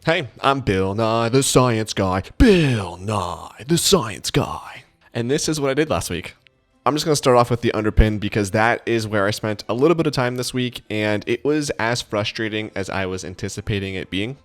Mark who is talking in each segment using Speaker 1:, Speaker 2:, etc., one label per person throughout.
Speaker 1: Hey, I'm Bill Nye, the science guy. Bill Nye, the science guy. And this is what I did last week. I'm just going to start off with the underpin because that is where I spent a little bit of time this week, and it was as frustrating as I was anticipating it being.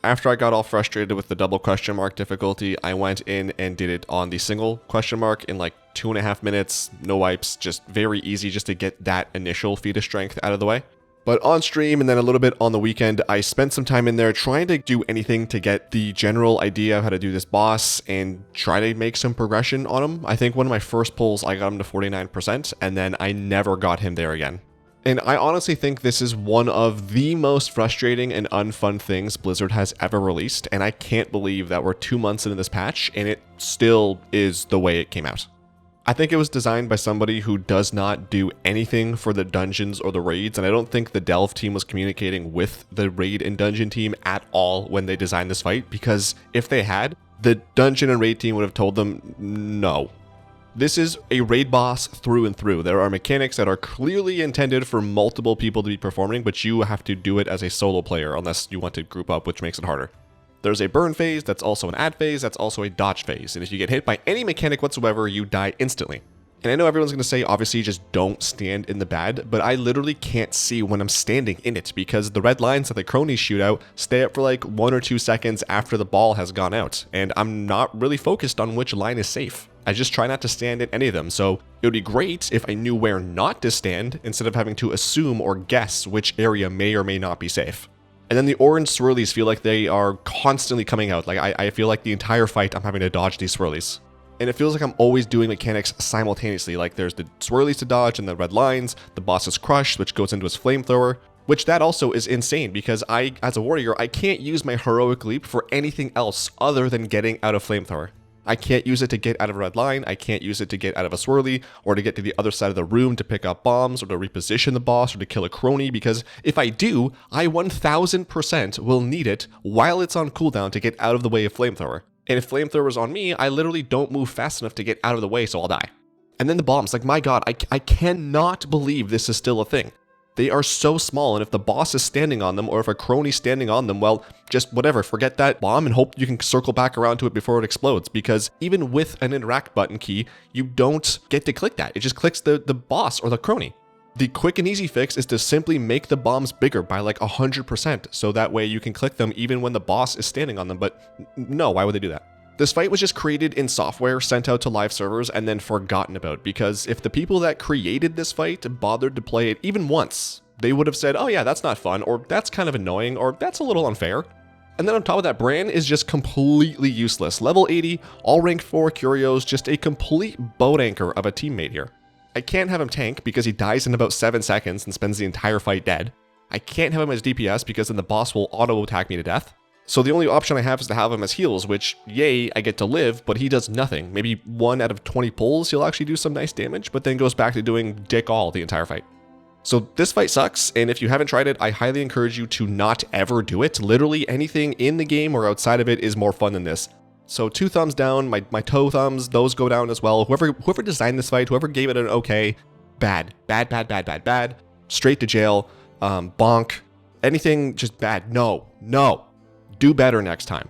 Speaker 1: After I got all frustrated with the double question mark difficulty, I went in and did it on the single question mark in like 2.5 minutes, no wipes, just very easy just to get that initial feat of strength out of the way. But on stream and then a little bit on the weekend, I spent some time in there trying to do anything to get the general idea of how to do this boss and try to make some progression on him. I think one of my first pulls, I got him to 49%, and then I never got him there again. And I honestly think this is one of the most frustrating and unfun things Blizzard has ever released, and I can't believe that we're 2 months into this patch and it still is the way it came out. I think it was designed by somebody who does not do anything for the dungeons or the raids, and I don't think the Delve team was communicating with the raid and dungeon team at all when they designed this fight, because if they had, the dungeon and raid team would have told them no. This is a raid boss through and through. There are mechanics that are clearly intended for multiple people to be performing, but you have to do it as a solo player unless you want to group up, which makes it harder. There's a burn phase, that's also an add phase, that's also a dodge phase, and if you get hit by any mechanic whatsoever, you die instantly. And I know everyone's going to say, obviously, just don't stand in the bad, but I literally can't see when I'm standing in it because the red lines that the cronies shoot out stay up for like 1 or 2 seconds after the ball has gone out, and I'm not really focused on which line is safe. I just try not to stand in any of them, so it would be great if I knew where not to stand instead of having to assume or guess which area may or may not be safe. And then the orange swirlies feel like they are constantly coming out. Like I feel like the entire fight I'm having to dodge these swirlies. And it feels like I'm always doing mechanics simultaneously. Like there's the swirlies to dodge and the red lines, the boss's crush, which goes into his flamethrower, which that also is insane because I, as a warrior, I can't use my heroic leap for anything else other than getting out of flamethrower. I can't use it to get out of a red line, I can't use it to get out of a swirly, or to get to the other side of the room to pick up bombs, or to reposition the boss, or to kill a crony, because if I do, I 1000% will need it while it's on cooldown to get out of the way of flamethrower. And if flamethrower's on me, I literally don't move fast enough to get out of the way, so I'll die. And then the bombs, like my god, I cannot believe this is still a thing. They are so small, and if the boss is standing on them, or if a crony's standing on them, well, just whatever, forget that bomb and hope you can circle back around to it before it explodes, because even with an interact button key, you don't get to click that. It just clicks the boss or the crony. The quick and easy fix is to simply make the bombs bigger by like 100%, so that way you can click them even when the boss is standing on them, but no, why would they do that? This fight was just created in software, sent out to live servers, and then forgotten about, because if the people that created this fight bothered to play it even once, they would have said, oh yeah, that's not fun, or that's kind of annoying, or that's a little unfair. And then on top of that, Bran is just completely useless. Level 80, all rank 4 Curios, just a complete boat anchor of a teammate here. I can't have him tank because he dies in about 7 seconds and spends the entire fight dead. I can't have him as DPS because then the boss will auto-attack me to death. So the only option I have is to have him as heals, which, yay, I get to live, but he does nothing. Maybe 1 out of 20 pulls, he'll actually do some nice damage, but then goes back to doing dick all the entire fight. So this fight sucks, and if you haven't tried it, I highly encourage you to not ever do it. Literally anything in the game or outside of it is more fun than this. So 2 thumbs down, my toe thumbs, those go down as well. Whoever designed this fight, whoever gave it an okay, bad. Straight to jail, bonk, anything just bad. No. Do better next time.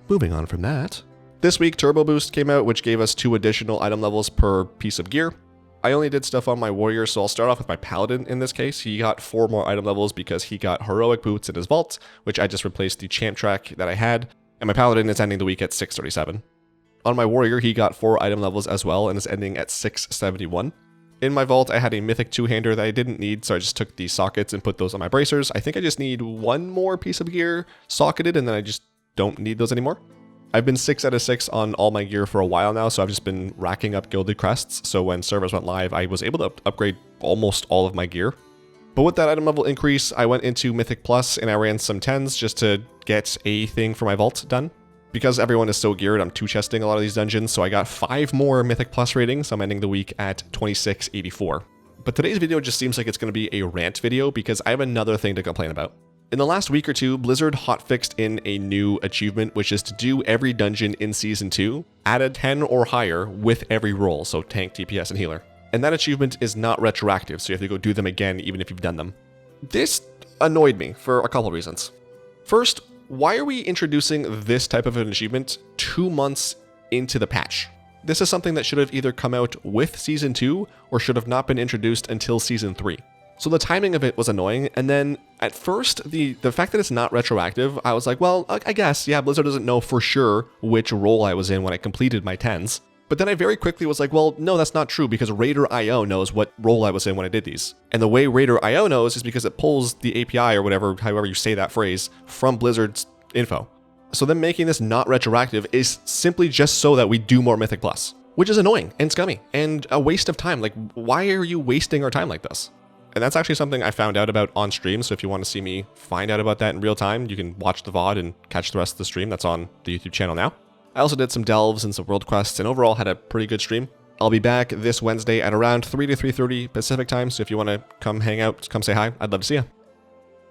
Speaker 1: Moving on from that. This week, Turbo Boost came out, which gave us 2 additional item levels per piece of gear. I only did stuff on my warrior, so I'll start off with my paladin in this case. He got 4 more item levels because he got heroic boots in his vault, which I just replaced the champ track that I had, and my paladin is ending the week at 637. On my warrior, he got 4 item levels as well and is ending at 671. In my vault, I had a mythic 2-hander that I didn't need, so I just took the sockets and put those on my bracers. I think I just need 1 more piece of gear socketed, and then I just don't need those anymore. I've been 6 out of 6 on all my gear for a while now, so I've just been racking up gilded crests, so when servers went live, I was able to upgrade almost all of my gear. But with that item level increase, I went into Mythic Plus, and I ran some 10s just to get a thing for my vault done. Because everyone is so geared, I'm 2-chesting a lot of these dungeons, so I got 5 more Mythic Plus ratings. I'm ending the week at 2684. But today's video just seems like it's going to be a rant video because I have another thing to complain about. In the last week or two, Blizzard hotfixed in a new achievement, which is to do every dungeon in Season 2 at a 10 or higher with every role, so tank, DPS, and healer. And that achievement is not retroactive, so you have to go do them again even if you've done them. This annoyed me for a couple reasons. First, why are we introducing this type of an achievement 2 months into the patch? This is something that should have either come out with Season 2 or should have not been introduced until Season 3. So the timing of it was annoying, and then at first, the fact that it's not retroactive, I was like, well, I guess, yeah, Blizzard doesn't know for sure which role I was in when I completed my 10s. But then I very quickly was like, well, no, that's not true, because Raider.io knows what role I was in when I did these. And the way Raider.io knows is because it pulls the API or whatever, however you say that phrase, from Blizzard's info. So then making this not retroactive is simply just so that we do more Mythic Plus, which is annoying and scummy and a waste of time. Like, why are you wasting our time like this? And that's actually something I found out about on stream, so if you want to see me find out about that in real time, you can watch the VOD and catch the rest of the stream. That's on the YouTube channel now. I also did some delves and some world quests, and overall had a pretty good stream. I'll be back this Wednesday at around 3 to 3:30 Pacific time, so if you want to come hang out, come say hi, I'd love to see you.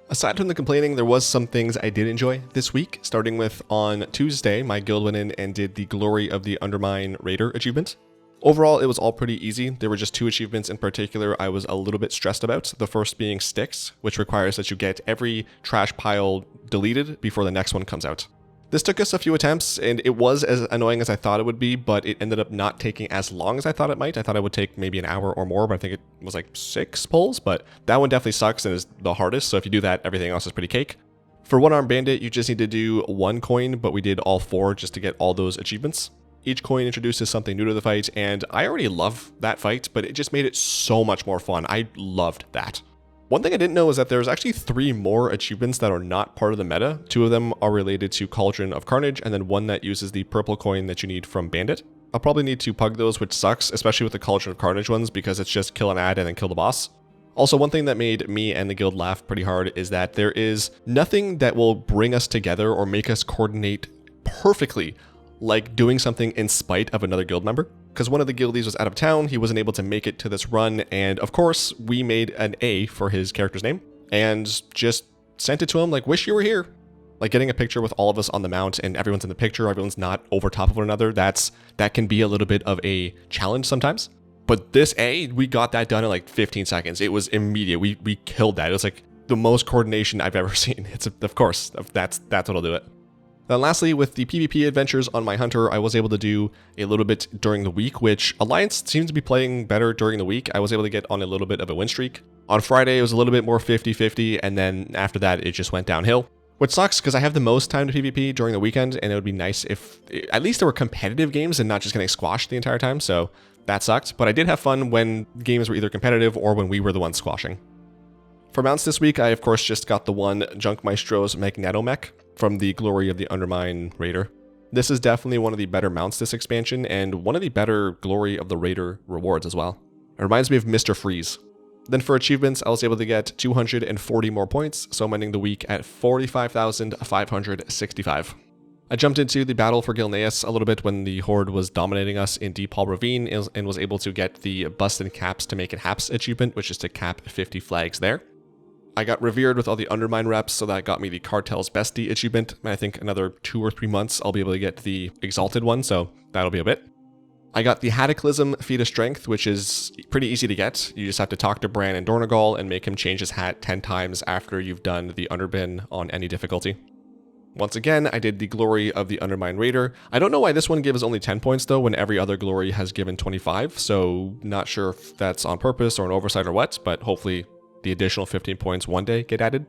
Speaker 1: Aside from the complaining, there was some things I did enjoy this week, starting with on Tuesday, my guild went in and did the Glory of the Undermine Raider achievement. Overall, it was all pretty easy. There were just 2 achievements in particular I was a little bit stressed about. The first being Sticks, which requires that you get every trash pile deleted before the next one comes out. This took us a few attempts, and it was as annoying as I thought it would be, but it ended up not taking as long as I thought it might. I thought it would take maybe an hour or more, but I think it was like 6 pulls, but that one definitely sucks and is the hardest, so if you do that, everything else is pretty cake. For One Armed Bandit, you just need to do 1 coin, but we did all 4 just to get all those achievements. Each coin introduces something new to the fight, and I already love that fight, but it just made it so much more fun. I loved that. One thing I didn't know is that there's actually 3 more achievements that are not part of the meta. 2 of them are related to Cauldron of Carnage, and then 1 that uses the purple coin that you need from Bandit. I'll probably need to pug those, which sucks, especially with the Cauldron of Carnage ones, because it's just kill an ad and then kill the boss. Also, one thing that made me and the guild laugh pretty hard is that there is nothing that will bring us together or make us coordinate perfectly like doing something in spite of another guild member. Because one of the guildies was out of town, he wasn't able to make it to this run, and of course, we made an A for his character's name, and just sent it to him like, wish you were here. Like getting a picture with all of us on the mount, and everyone's in the picture, everyone's not over top of one another, that can be a little bit of a challenge sometimes. But this A, we got that done in like 15 seconds. It was immediate, we killed that. It was like the most coordination I've ever seen. It's, of course, that's what'll do it. Then lastly, with the PvP adventures on my Hunter, I was able to do a little bit during the week, which Alliance seems to be playing better during the week. I was able to get on a little bit of a win streak. On Friday, it was a little bit more 50-50, and then after that, it just went downhill. Which sucks, because I have the most time to PvP during the weekend, and it would be nice if at least there were competitive games and not just getting squashed the entire time, so that sucked. But I did have fun when games were either competitive or when we were the ones squashing. For mounts this week, I of course just got the one Junk Maestro's Magnetomech from the Glory of the Undermine Raider. This is definitely one of the better mounts this expansion, and one of the better Glory of the Raider rewards as well. It reminds me of Mr. Freeze. Then for achievements, I was able to get 240 more points, so I'm ending the week at 45,565. I jumped into the battle for Gilneas a little bit when the Horde was dominating us in Deep Hall Ravine, and was able to get the Busted Caps to make it Haps achievement, which is to cap 50 flags there. I got revered with all the Undermine reps, so that got me the Cartel's Bestie achievement, and I think another 2 or 3 months I'll be able to get the Exalted one, so that'll be a bit. I got the Hataclysm Feat of Strength, which is pretty easy to get. You just have to talk to Bran and Dornegal and make him change his hat 10 times after you've done the Underbin on any difficulty. Once again, I did the Glory of the Undermine Raider. I don't know why this one gives only 10 points though, when every other glory has given 25, so not sure if that's on purpose or an oversight or what, but hopefully the additional 15 points one day get added.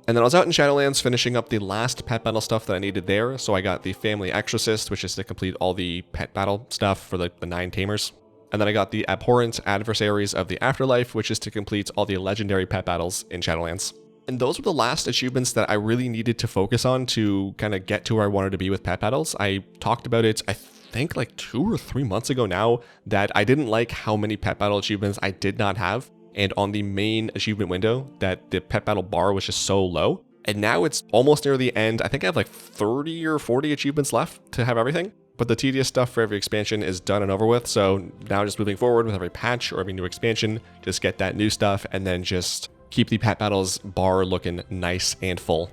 Speaker 1: And then I was out in Shadowlands finishing up the last pet battle stuff that I needed there, so I got the Family Exorcist, which is to complete all the pet battle stuff for the 9 tamers. And then I got the Abhorrent Adversaries of the Afterlife, which is to complete all the legendary pet battles in Shadowlands. And those were the last achievements that I really needed to focus on to kind of get to where I wanted to be with pet battles. I talked about it, I think like 2 or 3 months ago now, that I didn't like how many pet battle achievements I did not have. And on the main achievement window, that the pet battle bar was just so low. And now it's almost near the end. I think I have like 30 or 40 achievements left to have everything. But the tedious stuff for every expansion is done and over with. So now just moving forward with every patch or every new expansion, just get that new stuff and then just keep the pet battles bar looking nice and full.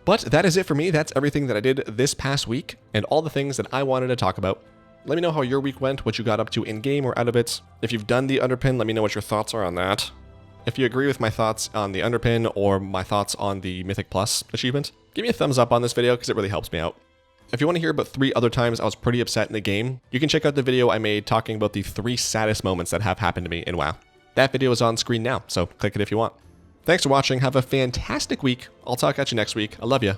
Speaker 1: But that is it for me. That's everything that I did this past week and all the things that I wanted to talk about. Let me know how your week went, what you got up to in-game or out of it. If you've done the Underpin, let me know what your thoughts are on that. If you agree with my thoughts on the Underpin or my thoughts on the Mythic Plus achievement, give me a thumbs up on this video because it really helps me out. If you want to hear about 3 other times I was pretty upset in the game, you can check out the video I made talking about the 3 saddest moments that have happened to me in WoW. That video is on screen now, so click it if you want. Thanks for watching, have a fantastic week, I'll talk at you next week, I love you,